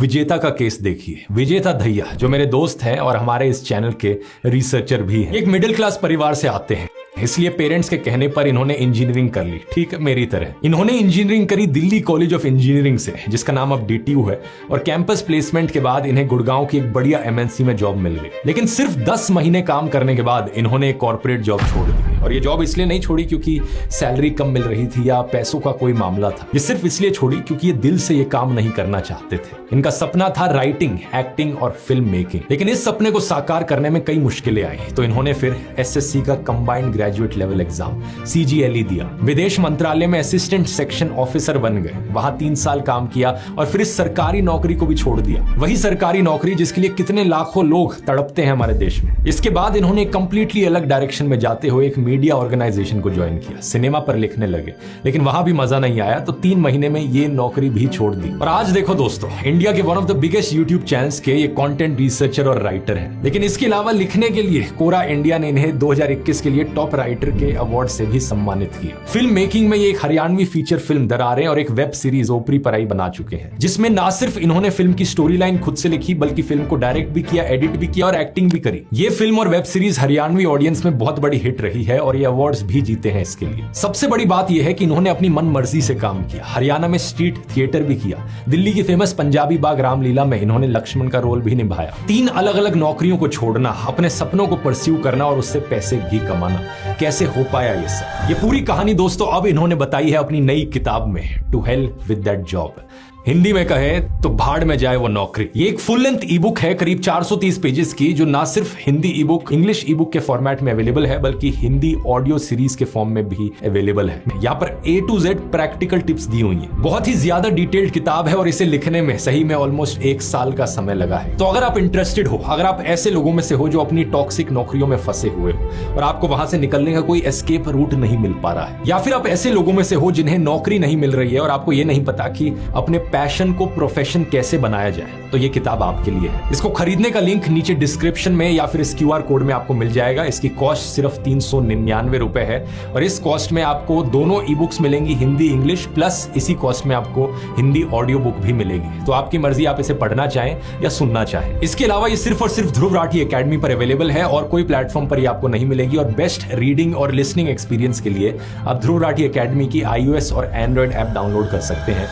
विजेता का केस देखिए। विजेता दहिया जो मेरे दोस्त हैं और हमारे इस चैनल के रिसर्चर भी हैं, एक मिडिल क्लास परिवार से आते हैं, इसलिए पेरेंट्स के कहने पर इन्होंने इंजीनियरिंग कर ली। ठीक मेरी तरह इन्होंने इंजीनियरिंग करी दिल्ली कॉलेज ऑफ इंजीनियरिंग से, जिसका नाम अब DTU है, और कैंपस प्लेसमेंट के बाद इन्हें गुड़गांव की एक बढ़िया MNC में जॉब मिल गई। लेकिन सिर्फ 10 महीने काम करने के बाद इन्होंने एक कॉर्पोरेट जॉब छोड़ दी। और ये जॉब इसलिए नहीं छोड़ी क्योंकि सैलरी कम मिल रही थी या पैसों का कोई मामला था, ये सिर्फ इसलिए छोड़ी क्योंकि ये दिल से ये काम नहीं करना चाहते थे। इनका सपना था राइटिंग, एक्टिंग और फिल्म मेकिंग, लेकिन इस सपने को साकार करने में कई मुश्किलें आई। तो इन्होंने फिर SSC का combined graduate level exam CGLE दिया, विदेश मंत्रालय में असिस्टेंट सेक्शन ऑफिसर बन गए, वहां 3 साल काम किया और फिर इस सरकारी नौकरी को भी छोड़ दिया। वही सरकारी नौकरी जिसके लिए कितने लाखों लोग तड़पते हैं हमारे देश में। इसके बाद इन्होंने कंप्लीटली अलग डायरेक्शन में जाते हुए एक मीडिया ऑर्गेनाइजेशन को ज्वाइन किया, सिनेमा पर लिखने लगे, लेकिन वहां भी मजा नहीं आया तो 3 महीने में ये नौकरी भी छोड़ दी। और आज देखो दोस्तों, इंडिया के one of the biggest YouTube channels के ये कंटेंट रिसर्चर और राइटर हैं। लेकिन इसके अलावा लिखने के लिए कोरा इंडिया ने इन्हें 2021 के लिए टॉप राइटर के अवार्ड से भी सम्मानित किया। फिल्म मेकिंग में ये एक हरियाणवी फीचर फिल्म दरारें और एक वेब सीरीज ओपरी पराई बना चुके हैं, जिसमें ना सिर्फ इन्होंने फिल्म की स्टोरी लाइन खुद से लिखी बल्कि फिल्म को डायरेक्ट भी किया, एडिट भी किया और एक्टिंग भी करी। ये फिल्म और वेब सीरीज हरियाणवी ऑडियंस में बहुत बड़ी हिट रही है और ये अवार्ड्स भी जीते हैं इसके लिए। सबसे बड़ी बात यह है कि इन्होंने अपनी मन मर्जी से काम किया। हरियाणा में स्ट्रीट थिएटर भी किया, दिल्ली की फेमस पंजाबी बाग रामलीला में इन्होंने लक्ष्मण का रोल भी निभाया। 3 अलग अलग नौकरियों को छोड़ना, अपने सपनों को परस्यू करना और उससे पैसे भी कमाना, कैसे हो पाया ये सब? ये पूरी कहानी दोस्तों अब इन्होंने बताई है अपनी नई किताब में, to help with that job. Hindi में कहे तो भाड़ में जाए वो नौकरी। ये एक फुल लेंथ ई बुक है करीब 430 पेजेस की, जो ना सिर्फ Hindi e book, English e book के फॉर्मेट में अवेलेबल है बल्कि हिंदी ऑडियो सीरीज के फॉर्म में भी अवेलेबल है। यहाँ पर A to Z practical tips दी हुई हैं। बहुत ही ज्यादा डिटेल्ड किताब है और इसे लिखने में सही में ऑलमोस्ट 1 साल का समय लगा है। तो अगर आप इंटरेस्टेड हो, अगर आप ऐसे लोगों में से हो जो अपनी टॉक्सिक नौकरियों में फंसे हुए हो और आपको वहां से निकलने का कोई एस्केप रूट नहीं मिल पा रहा है, या फिर आप ऐसे लोगों में से हो जिन्हें नौकरी नहीं मिल रही है और आपको ये नहीं पता कि अपने पैशन को प्रोफेशन कैसे बनाया जाए, तो ये किताब आपके लिए है। इसको खरीदने का लिंक नीचे डिस्क्रिप्शन में या फिर इस QR कोड में आपको मिल जाएगा। इसकी कॉस्ट सिर्फ 399 रुपए है और इस कॉस्ट में आपको दोनों ई बुक्स मिलेंगी, हिंदी इंग्लिश, प्लस इसी कॉस्ट में आपको हिंदी ऑडियो बुक भी मिलेगी। तो आपकी मर्जी, आप इसे पढ़ना चाहें या सुनना चाहें। इसके अलावा ये सिर्फ और सिर्फ ध्रुव राठी एकेडमी पर अवेलेबल है और कोई प्लेटफॉर्म पर ये आपको नहीं मिलेगी। और बेस्ट रीडिंग और लिसनिंग एक्सपीरियंस के लिए आप ध्रुव राठी एकेडमी की iOS और एंड्रॉइड ऐप डाउनलोड कर सकते हैं।